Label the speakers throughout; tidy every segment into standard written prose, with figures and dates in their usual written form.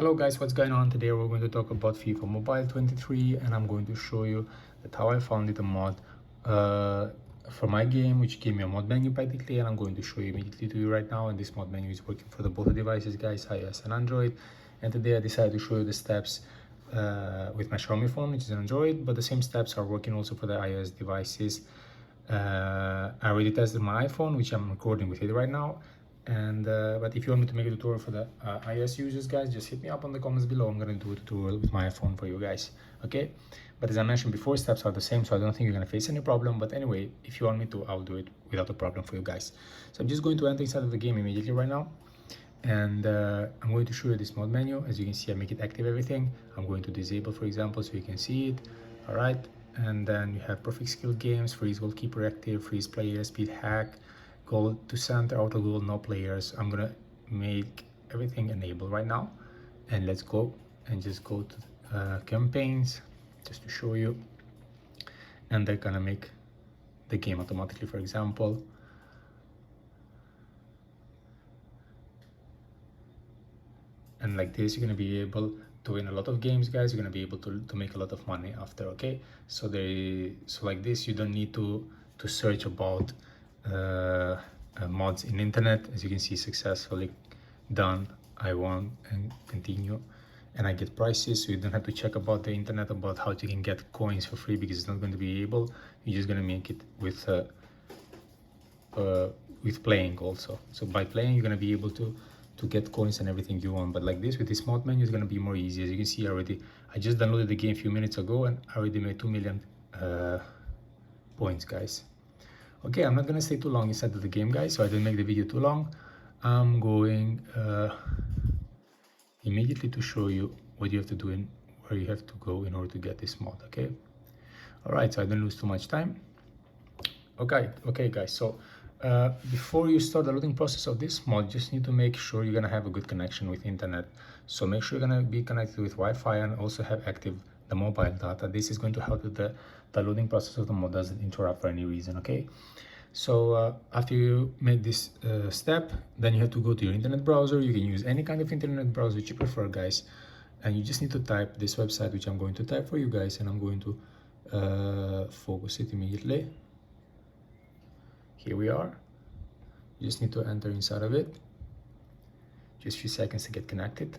Speaker 1: Hello guys, what's going on? Today we're going to talk about FIFA Mobile 23 and I'm going to show you that how I found it a mod for my game, which gave me a mod menu practically, and I'm going to show you immediately to you right now. And this mod menu is working for the both devices, guys, iOS and Android. And today I decided to show you the steps with my Xiaomi phone, which is an Android, but the same steps are working also for the iOS devices. I already tested my iPhone, which I'm recording with it right now. And but if you want me to make a tutorial for the iOS users, guys, just hit me up on the comments below. I'm gonna do a tutorial with my iPhone for you guys, okay? But as I mentioned before, steps are the same, so I don't think you're gonna face any problem. But anyway, if you want me to, I'll do it without a problem for you guys. So I'm just going to enter inside of the game immediately right now, and I'm going to show you this mod menu. As you can see, I make it active everything. I'm going to disable, for example, so you can see it. All right, and then you have perfect skill games, freeze goalkeeper active, freeze player, speed hack, goal to center, auto goal, no players. I'm gonna make everything enabled right now, and let's go and just go to campaigns just to show you, and they're gonna make the game automatically, for example. And like this, you're gonna be able to win a lot of games, guys. You're gonna be able to make a lot of money after, okay? So like this, you don't need to search about mods in internet. As you can see, successfully done. I won and continue, and I get prices, so you don't have to check about the internet about how you can get coins for free, because it's not going to be able. You're just gonna make it with playing also. So by playing, you're gonna be able to get coins and everything you want. But like this, with this mod menu, is gonna be more easy. As you can see already, I just downloaded the game a few minutes ago and I already made 2 million points, guys. Okay, I'm not gonna stay too long inside of the game, guys, so I didn't make the video too long. I'm going immediately to show you what you have to do and where you have to go in order to get this mod, okay? All right, so I don't lose too much time. Okay, guys, so before you start the loading process of this mod, just need to make sure you're gonna have a good connection with internet. So make sure you're gonna be connected with Wi-Fi and also have active the mobile data. This is going to help with the loading process of the mod doesn't interrupt for any reason, okay? So after you make this step, then you have to go to your internet browser. You can use any kind of internet browser which you prefer, guys, and you just need to type this website, which I'm going to type for you guys, and I'm going to focus it immediately. Here we are. You just need to enter inside of it. Just a few seconds to get connected.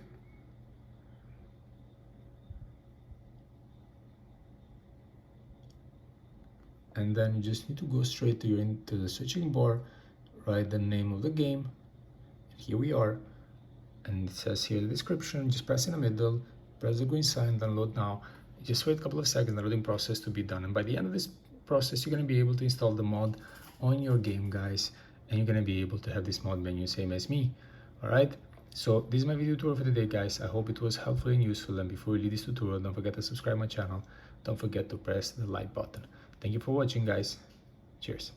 Speaker 1: And then you just need to go straight to the searching bar, write the name of the game. Here we are. And it says here the description. Just press in the middle, press the green sign, download now. Just wait a couple of seconds, the loading process to be done. And by the end of this process, you're going to be able to install the mod on your game, guys, and you're going to be able to have this mod menu same as me. All right, so this is my video tutorial for today, guys. I hope it was helpful and useful, and before you leave this tutorial, don't forget to subscribe my channel. Don't forget to press the like button. Thank you for watching, guys. Cheers.